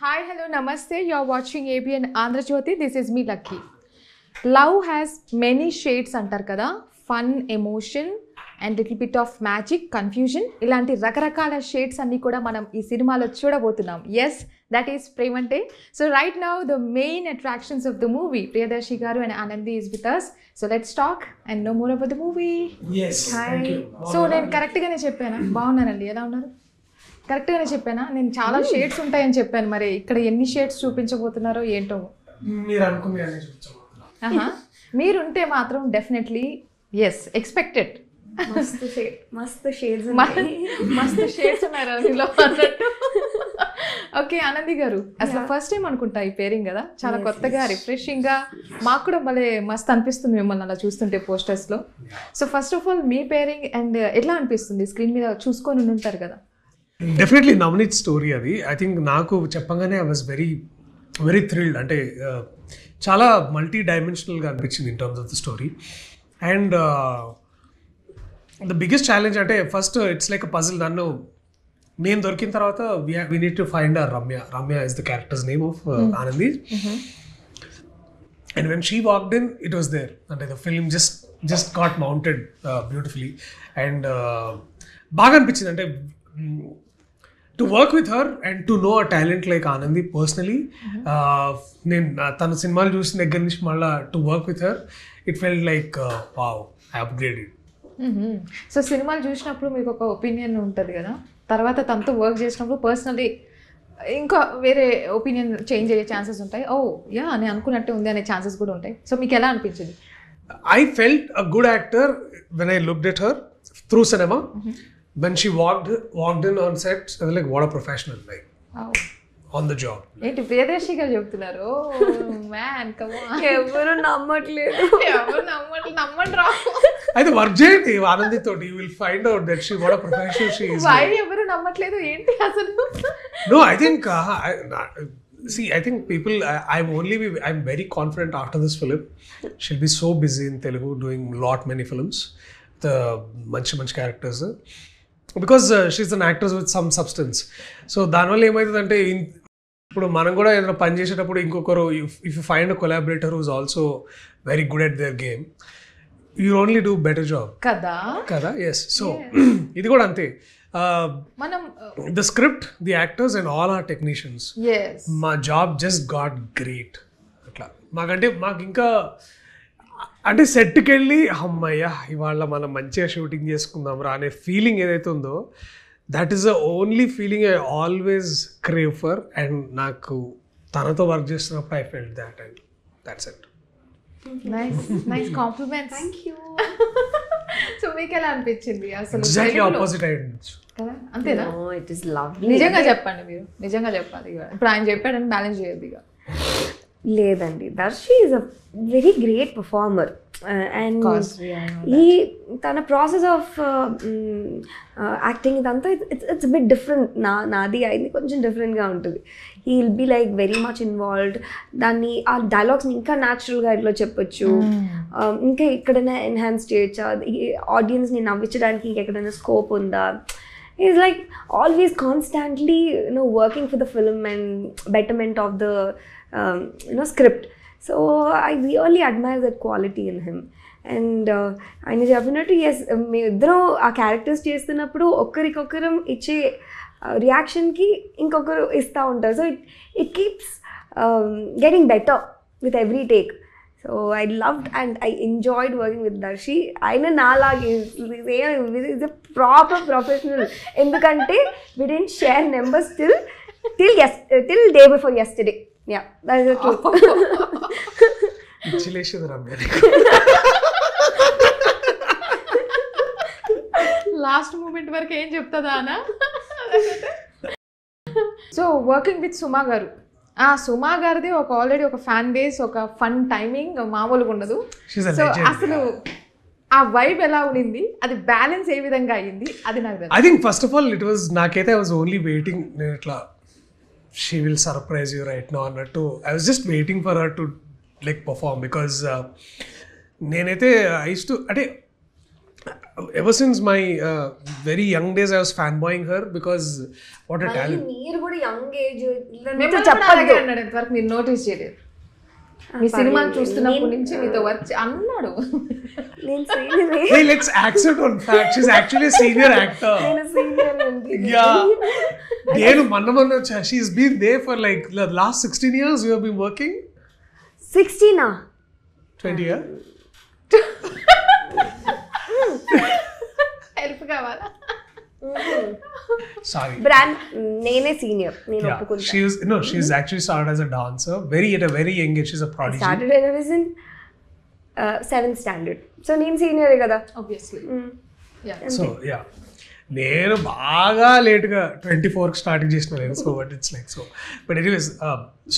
Hi, hello, namaste. You're watching ABN Andhra Jyoti. This is me, Lucky. Love has many shades అంటారు కదా. Fun, emotion and little bit of magic, confusion, ఇలాంటి రకరకాల shades అన్నీ కూడా మనం ఈ సినిమాలో చూడబోతున్నాం. Yes, that is Premante. So right now the main attractions of the movie, Priyadarshi garu and Anandi is with us. So let's talk and know more about the movie. So నేను కరెక్ట్గానే చెప్పానా? బాగున్నానండి, ఎలా ఉన్నారు? కరెక్ట్గానే చెప్పానా? నేను చాలా షేడ్స్ ఉంటాయని చెప్పాను, మరి ఇక్కడ ఎన్ని షేడ్స్ చూపించబోతున్నారో ఏంటో. మీరుంటే మాత్రం డెఫినెట్లీ ఎస్, ఎక్స్పెక్టెడ్. మస్తు షేడ్స్ ఉన్నారు అందులో అన్నట్టు. ఓకే, ఆనంది గారు, అసలు ఫస్ట్ టైం అనుకుంటా ఈ పేరింగ్ కదా, చాలా కొత్తగా, రిఫ్రెషింగ్ గా, మాకు కూడా భలే మస్తు అనిపిస్తుంది మిమ్మల్ని అలా చూస్తుంటే పోస్టర్స్ లో. సో ఫస్ట్ ఆఫ్ ఆల్ మీ పేరింగ్ అండ్ ఎట్లా అనిపిస్తుంది? స్క్రీన్ మీద చూసుకొని ఉంటారు కదా. డెఫినెట్లీ నవనీత్ స్టోరీ అది. ఐ థింక్ నాకు చెప్పగానే I was very very thrilled. అంటే చాలా మల్టీ డైమెన్షనల్గా అనిపించింది in terms of the story. And the biggest challenge అంటే first it's like a puzzle. నన్ను నేను దొరికిన తర్వాత we need to find our Ramya. Ramya is the character's name of Anandi. And when she walked in, it was there. అంటే the film just got mounted beautifully. And బాగా అనిపించింది. అంటే to work with her and to know a talent like Anandi personally, నేను తన సినిమాలు చూసిన దగ్గర నుంచి మళ్ళీ to work with her, it felt like wow, I upgraded. So సినిమాలు చూసినప్పుడు మీకు ఒక ఒపీనియన్ ఉంటుంది కదా, తర్వాత తనతో వర్క్ చేసినప్పుడు పర్సనలీ ఇంకా వేరే ఒపీనియన్ చేంజ్ అయ్యే ఛాన్సెస్ ఉంటాయి. ఓ యా, నేను అనుకున్నట్టే ఉంది అనే ఛాన్సెస్ కూడా ఉంటాయి. సో మీకు ఎలా అనిపించింది? I felt a good actor when I looked at her through cinema. When she walked in on set, I was like, what a professional, like on the job. ఏంటి ప్రియదర్శి గారు చెప్తున్నారు? మ్యాన్ కమ్ ఆన్, ఎవరు నమ్మట్లేదు. నమ్మండి రా. అయితే work చేయండి ఆనంది తోటి, you will find out that what a professional she is. Why ఎవరు నమ్మట్లేదు ఏంటి అసలు? No, I think I think people, I'm very confident after this film. She'll be so busy in Telugu doing many films, the manchi characters, because she's an actress with some substance. So దానివల్ల ఏమవుతుందంటే, ఇప్పుడు మనం కూడా ఏదైనా పని చేసేటప్పుడు ఇంకొకరు, if you find a collaborator who's also very good at their game, you only do better job కదా. ఎస్, సో ఇది కూడా అంతే. మనం the script, the actors and all are technicians, మా జాబ్ జస్ట్ గాట్ గ్రేట్. అట్లా మాకు ఇంకా అంటే సెట్కి వెళ్ళి అమ్మయ్య ఇవాళ మనం మంచిగా షూటింగ్ చేసుకుందాం రా అనే ఫీలింగ్ ఏదైతే ఉందో, that is the only feeling I always crave for. And నాకు తనతో వర్క్ చేస్తున్నప్పుడు I felt that, and that's it. Nice compliments. Thank you. So మీకు ఎలా అనిపించింది అసలు? ఎగ్జాక్ట్లీ ఆపోజిట్ అయ్యింది కదా, అంతేనా? It is lovely. నిజంగా చెప్పండి, మీరు నిజంగా చెప్పాలి. ఇప్పుడు ఆయన చెప్పాడని బ్యాలెన్స్ చేయద్దు ఇక. లేదండి, Darshi is a very great performer. And ఈ తన ప్రాసెస్ ఆఫ్ యాక్టింగ్ ఇదంతా ఇట్స్ బిట్ డిఫరెంట్. నాది అయింది కొంచెం డిఫరెంట్గా ఉంటుంది. He will be like very much involved. దాన్ని ఆ డైలాగ్స్ని ఇంకా న్యాచురల్గా ఇట్లా చెప్పొచ్చు, ఇంకా ఎక్కడైనా ఎన్హాన్స్ చేయొచ్చా, ఆడియన్స్ని నవ్వించడానికి ఇంకెక్కడైనా స్కోప్ ఉందా. Is like always constantly working for the film and betterment of the script. So I really admire that quality in him. And ఆయన చెప్పినట్టు ఎస్, మేము ఇద్దరం ఆ క్యారెక్టర్స్ చేస్తున్నప్పుడు ఒకరికొకరం ఇచ్చే రియాక్షన్కి ఇంకొకరు ఇస్తూ ఉంటారు. So it keeps getting better with every take. So I loved and I enjoyed working with Darshi. ఆయన నాలాగే ఈజ్ అ ప్రాపర్ ప్రొఫెషనల్. ఎందుకంటే we didn't share numbers till day before yesterday. Yeah, that is the truth. Congratulations, Ramya. Last moment వరకు ఏం చెప్తుందా అన్న? So working with సుమా గారు, సుమా గారిది ఒక ఆల్రెడీ ఒక ఫ్యాన్ బేస్, ఒక ఫన్ టైమింగ్ మామూలుగా ఉండదు. సో అసలు ఆ వైబ్ ఎలా ఉండింది, అది బ్యాలెన్స్ ఏ విధంగా అయ్యింది, అది నాకు తెలుసు. I think first of all నాకైతే ఐ వాజ్ ఓన్లీ వెయిటింగ్, నేను ఇట్లా she will surprise you right now అన్నట్టు. I was just waiting for her to like perform, because నేనైతే I used to, అంటే ever since my very young days, I was fanboying her because what a talent. మీరు కూడా young age చెప్పండి అన్నాడు, ఎంతవరకు మీరు notice చేయలేదు. మీ సినిమాలు చూస్తున్నప్పటి నుంచి మీతో వర్క్ అన్నాడు. Hey, let's accept on fact. She's actually a senior actor. Yeah. నేను మొన్న she's been there for like the last 16 years. You have been working. 16 20 years. Help కావాలా? Sorry. బ్రాండ్ నేనే సీనియర్, నేను ఒప్పుకుంటా. She's actually started as a dancer at a very young age. She's a prodigy. Started when I was in 7th standard. So నేను సీనియరే కదా. Obviously. So yeah. నేను బాగా లేట్గా 24కి starting చేసిన నేను. So but it's like so but anyways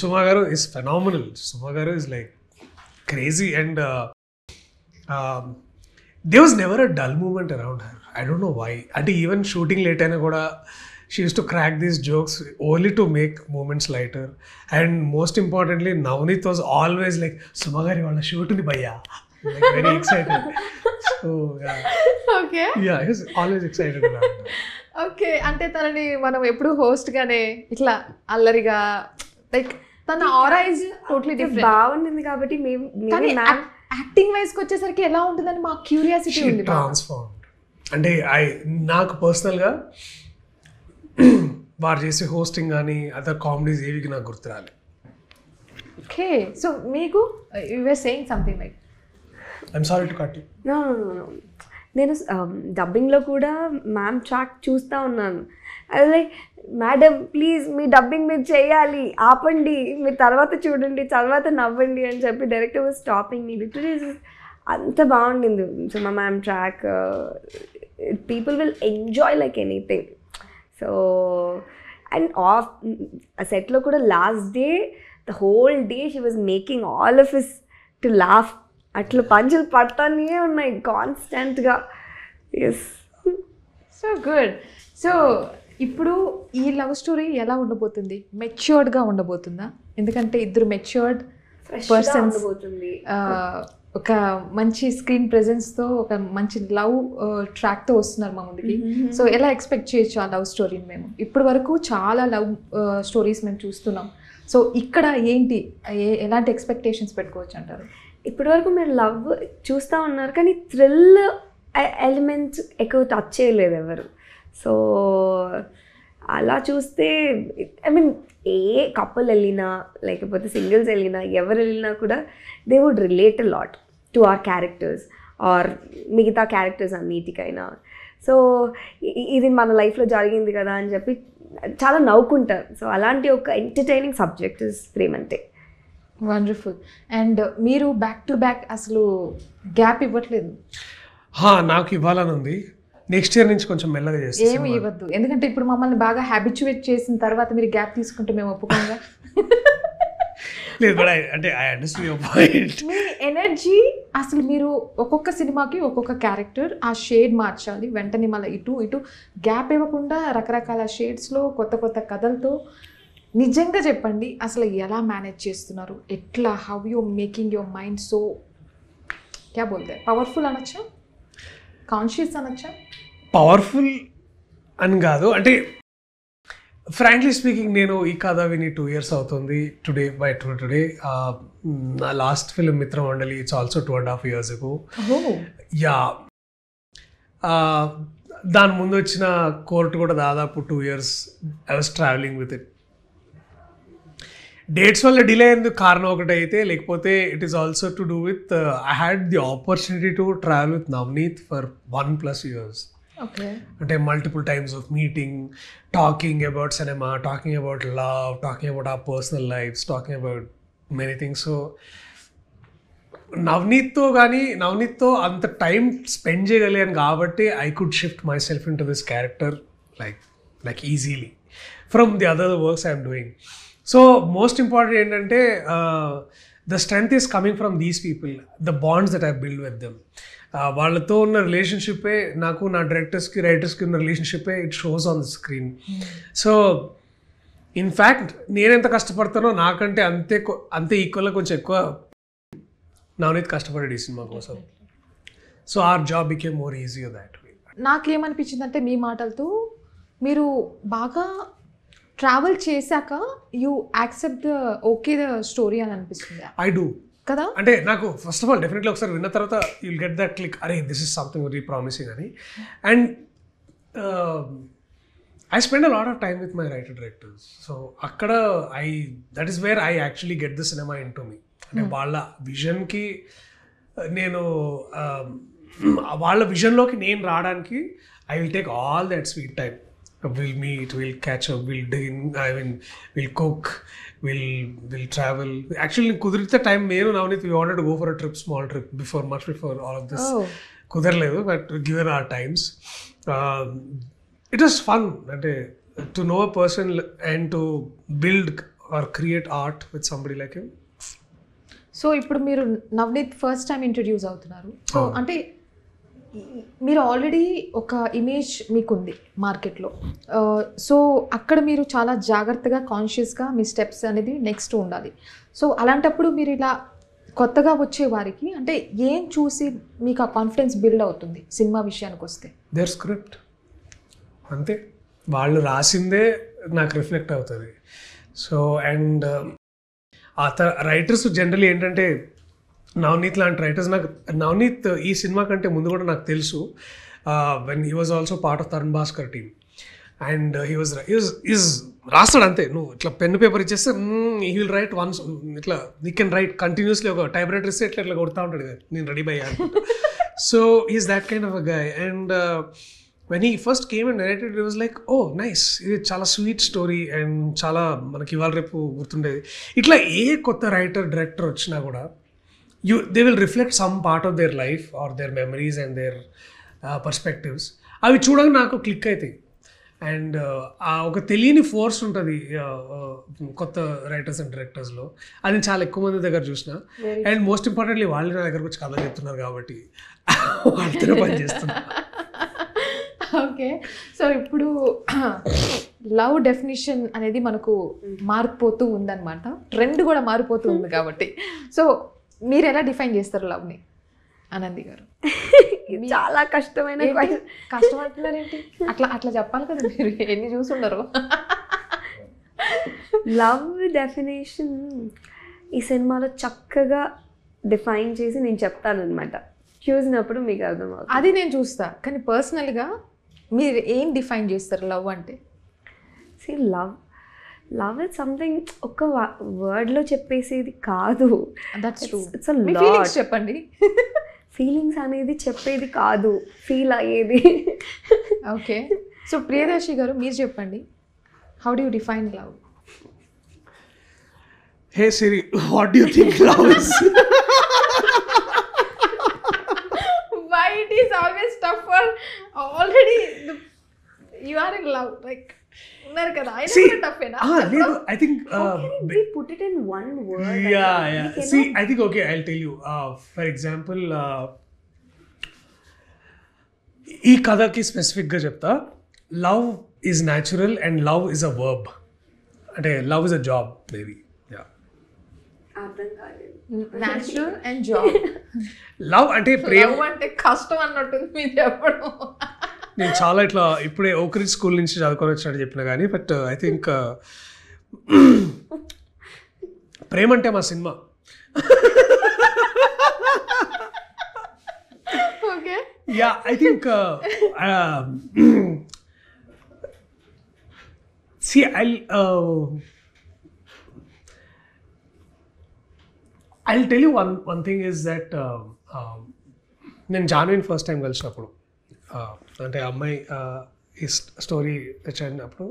Suma garu is phenomenal. Suma garu is like crazy and there was never a dull moment around her. I don't know why. అంటే even shooting late అయినా కూడా she used to crack these jokes only to make moments lighter. And most importantly, Navneet was always like, Suma gari valla shoot ni bhaiya. Like very excited. So yeah. Okay. Yeah, he was always excited about that. Okay, అంటే తనని మనం ఎప్పుడు host గానే ఇట్లా అల్లరిగా like తన aura is totally different. బాగుంటుంది కాబట్టి మేము యాక్టింగ్ వైజ్ కి వచ్చేసరికి ఎలా ఉంటుందని మా క్యూరియాసిటీ ఉంది. ట్రాన్స్ఫార్మ్డ్ అంటే నాకు పర్సనల్గా వారు చేసే హోస్టింగ్ కానీ అదర్ కామెడీస్ ఏవి నాకు గుర్తురాలి. ఓకే, సో మీకు you were saying something like I'm sorry to cut you. No నేను డబ్బింగ్లో కూడా మ్యామ్ ట్రాక్ చూస్తూ ఉన్నాను. అది లైక్ మేడం ప్లీజ్ మీ డబ్బింగ్ మీరు చేయాలి, ఆపండి, మీరు తర్వాత చూడండి, తర్వాత నవ్వండి అని చెప్పి director was stopping me. Literally అంత బాగుండింది. సో మా ma'am track people will enjoy like anything. So and of ఆ సెట్లో కూడా last day the whole day she was making all of is to laugh. అట్లా పంచులు పడతానే ఉన్నాయి కాన్స్టెంట్గా. Yes, so good. సో ఇప్పుడు ఈ లవ్ స్టోరీ ఎలా ఉండబోతుంది? మెచ్యూర్డ్గా ఉండబోతుందా? ఎందుకంటే ఇద్దరు మెచ్యూర్డ్ పర్సన్స్ ఒక మంచి స్క్రీన్ ప్రెజెన్స్తో ఒక మంచి లవ్ ట్రాక్తో వస్తున్నారు మా ముందుకి. సో ఎలా ఎక్స్పెక్ట్ చేయొచ్చు ఆ లవ్ స్టోరీని? మేము ఇప్పటి వరకు చాలా లవ్ స్టోరీస్ మేము చూస్తున్నాం. సో ఇక్కడ ఏంటి, ఎలాంటి ఎక్స్పెక్టేషన్స్ పెట్టుకోవచ్చు అంటారు? ఇప్పటి వరకు మీరు లవ్ చూస్తూ ఉన్నారు కానీ థ్రిల్ ఎలిమెంట్స్ ఎక్కువ టచ్ చేయలేదు ఎవరు. సో అలా చూస్తే ఐ మీన్ ఏ కపుల్ వెళ్ళినా లేకపోతే సింగిల్స్ వెళ్ళినా ఎవరు వెళ్ళినా కూడా they would relate a lot to our characters or మిగతా క్యారెక్టర్స్ అన్నిటికైనా. సో ఇది మన లైఫ్లో జరిగింది కదా అని చెప్పి చాలా నవ్వుకుంటారు. సో అలాంటి ఒక entertaining subject is Premante. Wonderful. And మీరు బ్యాక్ టు బ్యాక్ అసలు గ్యాప్ ఇవ్వట్లేదు? నాకు ఇవ్వాలని ఉంది. నెక్స్ట్ ఇయర్ నుంచి కొంచెం మెల్లగా చేస్తాం. ఏమి ఇవ్వద్దు, ఎందుకంటే ఇప్పుడు మమ్మల్ని బాగా హ్యాబిచ్యువేట్ చేసిన తర్వాత మీరు గ్యాప్ తీసుకుంటే మేము ఒప్పుకోంగా. లేదు బట్ అంటే I understand your point. Me energy అసలు మీరు ఒక్కొక్క సినిమాకి ఒక్కొక్క క్యారెక్టర్ ఆ షేడ్ మార్చాలి, వెంటనే మళ్ళీ ఇటు గ్యాప్ ఇవ్వకుండా రకరకాల షేడ్స్లో కొత్త కొత్త కథలతో. నిజంగా చెప్పండి, అసలు ఎలా మేనేజ్ చేస్తున్నారు? ఎట్లా, how you making your mind so క్యా బోల్తే పవర్ఫుల్ అనొచ్చా, కాన్షియస్ అనొచ్చా? పవర్ఫుల్ అని కాదు, అంటే ఫ్రాంక్లీ స్పీకింగ్ నేను ఈ కథ విని 2 years అవుతుంది. టుడే నా last film Mitra Mandali it's also 2.5 years ago. Yeah, దాని ముందు వచ్చిన కోర్టు కూడా దాదాపు 2 years I was travelling with it. Dates వల్ల డిలే అయ్యేందుకు కారణం ఒకటి అయితే, లేకపోతే it is also to do with I had the opportunity to travel with Navneet for 1+ years. Okay, అంటే multiple times of meeting, talking about cinema, talking about love, talking about our personal lifes, talking about many things. So నవనీత్తో అంత time spend చేయగలిగాను కాబట్టి I could shift myself into this character like easily from the other works I'm doing. So most important ఏంటంటే the strength is coming from these people, the bonds that I build with them. వాళ్ళతో ఉన్న రిలేషన్షిప్పే నాకు, నా డైరెక్టర్స్కి రైటర్స్కి ఉన్న రిలేషన్షిప్పే it shows on the screen. So in fact నేనెంత కష్టపడతానో నాకంటే అంతే ఈక్వల్గా కొంచెం ఎక్కువ నవనీత్ కష్టపడాడు ఈ సినిమా కోసం. So our job became more easy that. నాకేమనిపించింది అంటే మీ మాటలతో మీరు బాగా ట్రావెల్ చేశాక you accept the okay the story అని అనిపిస్తుంది ఐ డూ కదా. అంటే నాకు ఫస్ట్ ఆఫ్ ఆల్ డెఫినెట్లీ ఒకసారి విన్న తర్వాత యుల్ గెట్ దట్ క్లిక్, అరే this is something very promising అని. And I spend a lot of time with my writer directors. So అక్కడ that is where I actually get the cinema into me. అంటే వాళ్ళ విజన్కి నేను వాళ్ళ విజన్లోకి నేను రావడానికి I will take all that sweet time. We'll meet, we'll catch up, we'll we'll cook, we'll travel. Actually, kudirite time menu Navneet, we wanted to go for a trip, small trip, much before all of this. Kudarledu, but given our times, it was fun to know a person and to build or create art with somebody like him. So ఇప్పుడు మీరు Navneet first time introduce అవుతున్నారు. So అంటే మీరు already ఒక image మీకుంది మార్కెట్లో. So అక్కడ మీరు చాలా జాగ్రత్తగా కాన్షియస్గా మీ స్టెప్స్ అనేది నెక్స్ట్ ఉండాలి. సో అలాంటప్పుడు మీరు ఇలా కొత్తగా వచ్చే వారికి అంటే ఏం చూసి మీకు ఆ కాన్ఫిడెన్స్ బిల్డ్ అవుతుంది సినిమా విషయానికి వస్తే? దేర్ స్క్రిప్ట్ అంతే, వాళ్ళు రాసిందే నాకు రిఫ్లెక్ట్ అవుతుంది. సో అండ్ రైటర్స్ జనరల్లీ ఏంటంటే నవనీత్ లాంటి రైటర్స్, నాకు నవనీత్ ఈ సినిమా కంటే ముందు కూడా నాకు తెలుసు. When he was also part of Tarun Bhaskar team. And is రాస్తాడు అంతే, నువ్వు ఇట్లా పెన్ పేపర్ ఇచ్చేస్తే హీ విల్ రైట్ వన్స్, ఇట్లా యూ కెన్ రైట్ కంటిన్యూస్లీ. ఒక టైప్ రైటర్ ఇస్తే ఇట్లా కొడతా ఉంటాడు కదా, నేను రెడీ అయ్యాను. So is that kind of a guy. And when he first came and narrated it was like oh nice, ఇది చాలా స్వీట్ స్టోరీ అండ్ చాలా మనకి ఇవాళ రేపు గుర్తుండేది. ఇట్లా ఏ కొత్త రైటర్ డైరెక్టర్ వచ్చినా కూడా they will reflect some part of their life or their memories and their perspectives. అవి చూడగా నాకు క్లిక్ అవుతాయి. అండ్ ఒక తెలియని ఫోర్స్ ఉంటుంది కొత్త రైటర్స్ అండ్ డైరెక్టర్స్లో. అది చాలా ఎక్కువ మంది దగ్గర చూసిన. అండ్ మోస్ట్ ఇంపార్టెంట్లీ వాళ్ళు నా దగ్గరకు వచ్చి కథ చెప్తున్నారు కాబట్టి వాళ్ళతో పని చేస్తున్నారు. ఓకే, సో ఇప్పుడు లవ్ డెఫినిషన్ అనేది మనకు మారిపోతూ ఉందన్నమాట, ట్రెండ్ కూడా మారిపోతూ ఉంది కాబట్టి. సో మీరు ఎలా డిఫైన్ చేస్తారు లవ్ని ఆనంది గారు? చాలా కష్టమైన కష్టపడుతున్నారేంటి? అట్లా చెప్పాలి కదా, మీరు ఎన్ని చూసుండరు. లవ్ డెఫినేషన్ ఈ సినిమాలో చక్కగా డిఫైన్ చేసి నేను చెప్తాను అనమాట, చూసినప్పుడు మీకు అర్థమవుతుంది. అది నేను చూస్తా, కానీ పర్సనల్గా మీరు ఏం డిఫైన్ చేస్తారు లవ్ అంటే? సీ లవ్ ఇస్ సంథింగ్ ఒక వర్డ్లో చెప్పేసేది కాదు. It's a lot. చెప్పండి. ఫీలింగ్స్ అనేది చెప్పేది కాదు, ఫీల్ అయ్యేది. ఓకే, సో ప్రియదర్శి గారు మీరు చెప్పండి, how do you define love? Hey Siri, what do you think love is? Why it is always tough for already you are in love, like ఉన్నారు కదా, I think we put it in one word. Yeah. See, I think okay, I'll tell you. For example, ఈ కథకి స్పెసిఫిక్గా చెప్తా. Love is natural and love is a verb. అంటే love is a job maybe. Natural and job. Love అంటే ప్రేమ అంటే కష్టం అన్నట్టుంది మీరు చెప్పడం. నేను చాలా ఇట్లా ఇప్పుడే ఓక్రిడ్జ్ స్కూల్ నుంచి చదువుకొని వచ్చినట్టు చెప్పిన కానీ, బట్ ఐ థింక్ ప్రేమ అంటే మా cinema. Okay, yeah, I think see I'll tell you one thing is that నేను జాన్వీని ఫస్ట్ టైం కలిసినప్పుడు, అంటే అమ్మాయి ఈ స్టోరీ తెచ్చినప్పుడు,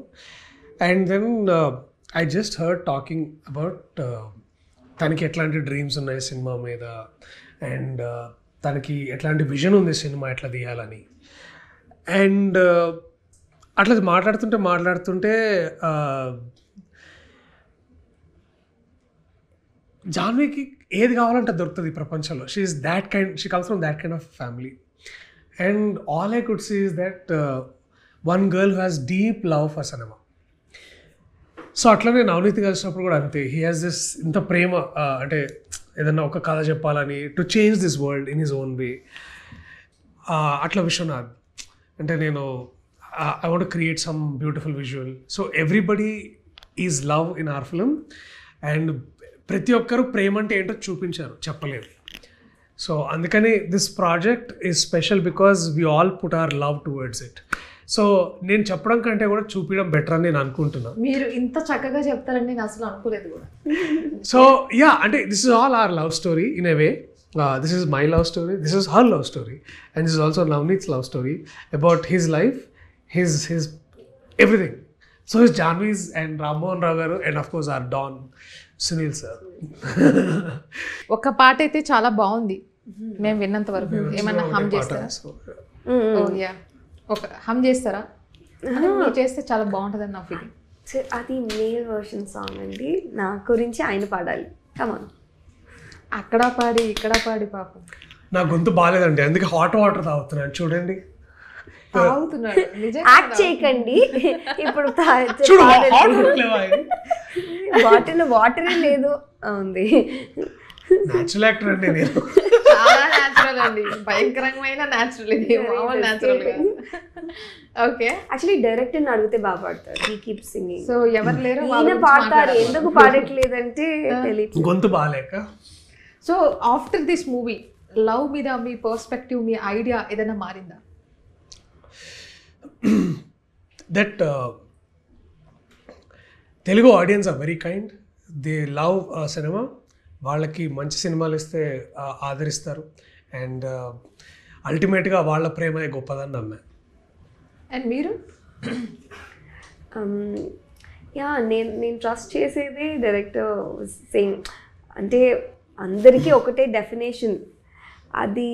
and then I just heard talking about తనకి ఎట్లాంటి డ్రీమ్స్ ఉన్నాయి సినిమా మీద, అండ్ తనకి ఎట్లాంటి విజన్ ఉంది సినిమా ఎట్లా తీయాలని. అండ్ అట్లా మాట్లాడుతుంటే జాన్వీకి ఏది కావాలంటే దొరుకుతుంది ప్రపంచంలో. She comes from that kind of family. And all I could see is that one girl who has deep love for cinema. So అట్లనే నవనీతి కలిసినప్పుడు కూడా అంతే. హీ హ్యాస్ దిస్ ఇంత ప్రేమ, అంటే ఏదన్నా ఒక కథ చెప్పాలని, to change this world in his own way. అట్లా విశ్వనాథ్ అంటే నేను I want create some beautiful visual. So everybody is love in our film and ప్రతి ఒక్కరు ప్రేమ అంటే ఏంటో చూపించారు, చెప్పలేదు. సో అందుకని this project is special because we all put our love towards it. So నేను చెప్పడం కంటే కూడా చూపించడం బెటర్ అని నేను అనుకుంటున్నాను. మీరు ఇంత చక్కగా చెప్తారని నేను అసలు అనుకోలేదు కూడా. సో యా, అంటే this is all our love story in a way. This is my love story, this is her love story, and this is also Navneet's love story about his life, his everything. So his Janvi's and Rammohan Rao garu, and of course our Don Sunil sir. ఒక పాట అయితే చాలా బాగుంది మేము విన్నంత వరకు. ఏమన్నా హమ్ చేస్తారా? ఓ యా, ఒక హమ్ చేస్తారా? మీరు చేస్తే చాలా బాగుంటుందని నా ఫీలింగ్. అది మేల్ వర్షన్ సాంగ్ అండి, నా గురించి ఆయన పాడాలి. కమాన్. అక్కడ పాడి ఇక్కడ పాడి పాపం. నా గొంతు బాగాలేదండి, అందుకే హాట్ వాటర్ తాగుతున్నాను. చూడండి, తాగుతున్నాడు. యాక్ట్ చేయకండి. ఇప్పుడు బాటిల్ వాటరే లేదు ఉంది. న్యాచురల్ యాక్టర్ అండి నేను. చాలా న్యాచురల్ అండి, భయంకరమైన న్యాచురల్. ఇది మామూలు న్యాచురల్ కాదు. ఓకే, యాక్చువల్లీ డైరెక్టర్ అడిగితే బాగా పాడతారు. He keep singing. సో ఎవరు లేరు, ఈయన పాడతారు. ఎందుకు పాడట్లేదంటే తెలియదు, గొంతు బాగాలేక. So after this movie love మీద మీ పర్స్పెక్టివ్, మీ ఐడియా ఏదైనా మారిందా? That Telugu audience are very kind. They love cinema. వాళ్ళకి మంచి సినిమాలు ఇస్తే ఆదరిస్తారు అండ్ అల్టిమేట్గా వాళ్ళ ప్రేమే గొప్పదని నమ్మా. అండ్ మీరు? యా, నేను ట్రస్ట్ చేసేది డైరెక్టర్ సేమ్. అంటే అందరికీ ఒకటే డెఫినేషన్. అది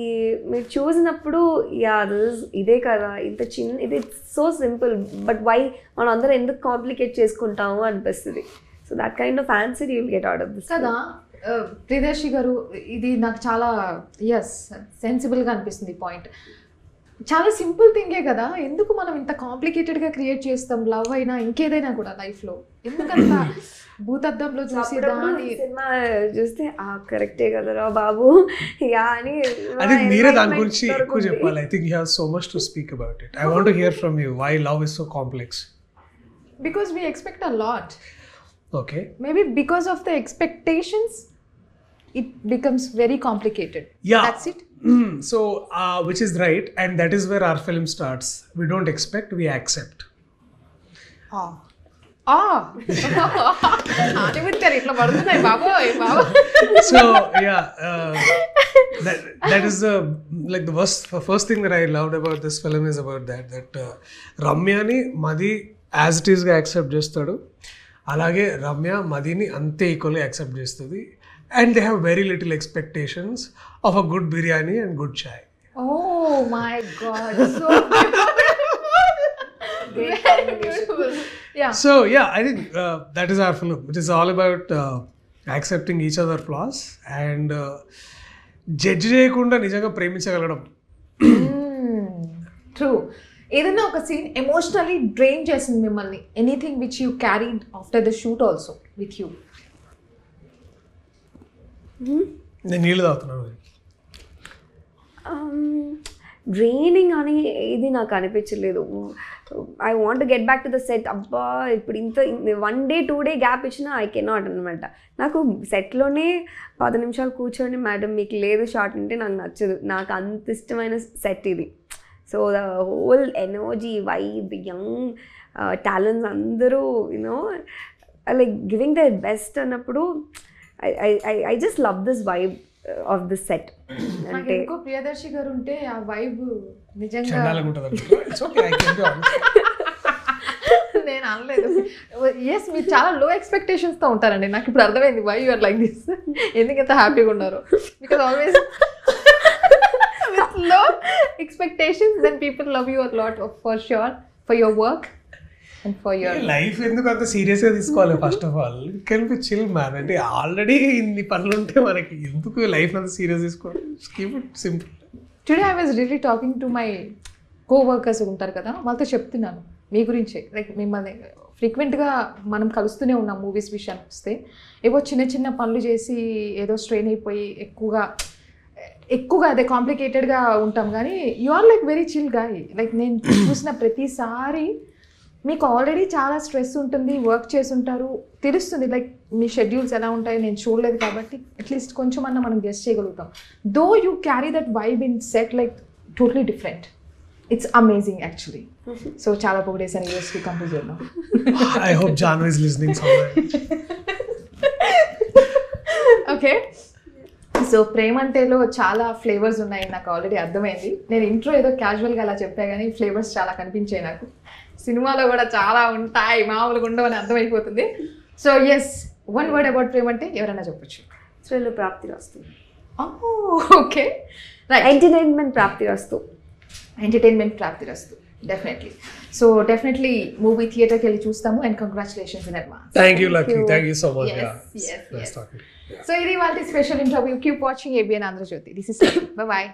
మీరు చూసినప్పుడు యా ఇదే కదా, ఇంత చిన్న, ఇది సో సింపుల్, బట్ వై మనం అందరం ఎందుకు కాంప్లికేట్ చేసుకుంటాము అనిపిస్తుంది. So that kind of answer you will get out of this కదా. ప్రియదర్శి గారు, ఇది నాకు చాలా సెన్సిబుల్గా అనిపిస్తుంది పాయింట్. చాలా సింపుల్ థింగే కదా, ఎందుకు మనం ఇంత కాంప్లికేటెడ్గా క్రియేట్ చేస్తాం? లవ్ అయినా ఇంకేదైనా కూడా లైఫ్లో ఎందుకంత భూతద్దంలో చూసి సినిమా చూస్తే కరెక్టే కదరా బాబు యా అని. I think మీరే దాని గురించి ఎక్కువ చెప్పాలి. I think you have so much to speak about it. I want to hear from you why love is so complex. Because we expect a lot. Okay. Maybe because of the expectations, it becomes very complicated. Yeah. That's it. So, which is right, and that is where our film starts. We don't expect, we accept. ఇట్లా పడుతున్నాయి బాబోయ్ బాబా. So yeah, that is the first thing that I loved about this film is about that రమ్యని మది as it ఈస్గా accept చేస్తాడు, అలాగే రమ్య మదిని అంతే equally accept చేస్తుంది. And they have very little expectations of a good biryani and good chai. Oh my God, so beautiful. Yeah. So yeah, I think that is our film. It is all about accepting each other's flaws and judge చేయకుండా నిజంగా ప్రేమించగలడం. True. ఏదైనా ఒక scene emotionally drain చేసింది మిమ్మల్ని? Anything which you carried after the shoot also with you? నేను నీళ్ళు తాగుతున్నాను. Draining అని ఇది నాకు అనిపించలేదు. I want get back to the set. అబ్బా ఇప్పుడు ఇంత 1 day 2 day గ్యాప్ ఇచ్చినా ఐ కెనాట్ అనమాట. నాకు సెట్లోనే 10 నిమిషాలు కూర్చొని మేడం మీకు లేదు షార్ట్ అంటే నాకు నచ్చదు. నాకు అంత ఇష్టమైన సెట్ ఇది. So the whole energy vibe, young talents అందరూ you know like giving the best అన్నప్పుడు I just love this vibe of this set. అంటే ఇంకో ప్రియదర్శి గారు ఉంటే ఆ వైబ్ నిజంగా చండాలంగా ఉంటుంది. It's okay, I can be honest. నేను అనలేదు. ఎస్, మీరు చాలా లో ఎక్స్పెక్టేషన్స్తో ఉంటారండి. నాకు ఇప్పుడు అర్థమైంది why you are like this. ఎందుకు ఎంత హ్యాపీగా ఉన్నారు? Because always with low expectations then people love you a lot for sure for your work and for your life. ఎందుకు అంత సీరియస్గా తీసుకోవాలి? First of all can be chill man. అంటే already ఇన్ని పనులు ఉంటే మనకి ఎందుకు లైఫ్ అంత సీరియస్ తీసుకోవాలి? Keep it simple. Today I was really talking to my coworkers ఉంటారు కదా, వాళ్ళతో చెప్తున్నాను మీ గురించే. లైక్ మిమ్మల్ని ఫ్రీక్వెంట్గా మనం కలుస్తూనే ఉన్నాం మూవీస్ విషయానికి వస్తే. ఏవో చిన్న చిన్న పనులు చేసి ఏదో స్ట్రెయిన్ అయిపోయి ఎక్కువగా ఎక్కువగా అదే కాంప్లికేటెడ్గా ఉంటాం కానీ you are like very chill guy. Like నేను చూసిన ప్రతిసారి మీకు ఆల్రెడీ చాలా స్ట్రెస్ ఉంటుంది, వర్క్ చేసి ఉంటారు, తెలుస్తుంది లైక్ మీ షెడ్యూల్స్ ఎలా ఉంటాయో నేను చూడలేదు కాబట్టి అట్లీస్ట్ కొంచెం అన్న మనం గెస్ట్ చేయగలుగుతాం. Though you carry that vibe in set like totally different. It's amazing actually. So చాలా పొగిడేసాను యూఎస్కి కంపోజర్లో. I hope Janu is listening somewhere. Okay, so ప్రేమంటేలో చాలా ఫ్లేవర్స్ ఉన్నాయి నాకు ఆల్రెడీ అర్థమైంది. నేను ఇంట్రో ఏదో క్యాజువల్గా అలా చెప్పా కానీ ఫ్లేవర్స్ చాలా కనిపించాయి నాకు. సినిమాలో కూడా చాలా ఉంటాయి, మామూలుగా ఉండవని అర్థమైపోతుంది. So yes, one word about Premante ఎవరైనా చెప్పొచ్చు. థ్రిల్ ప్రాప్తిరస్తు. Okay right. ఎంటర్టైన్మెంట్ ప్రాప్తిరస్తు. ఎంటర్టైన్మెంట్ ప్రాప్తిరస్తు, డెఫినెట్లీ. సో డెఫినెట్లీ మూవీ థియేటర్కి వెళ్ళి చూస్తాము. And congratulations in advance. Thank you, Lucky. Thank you so much. Yes. Nice talking. So ఇది వాళ్ళ special interview. Keep watching ABN Andhrajyothy. This is by.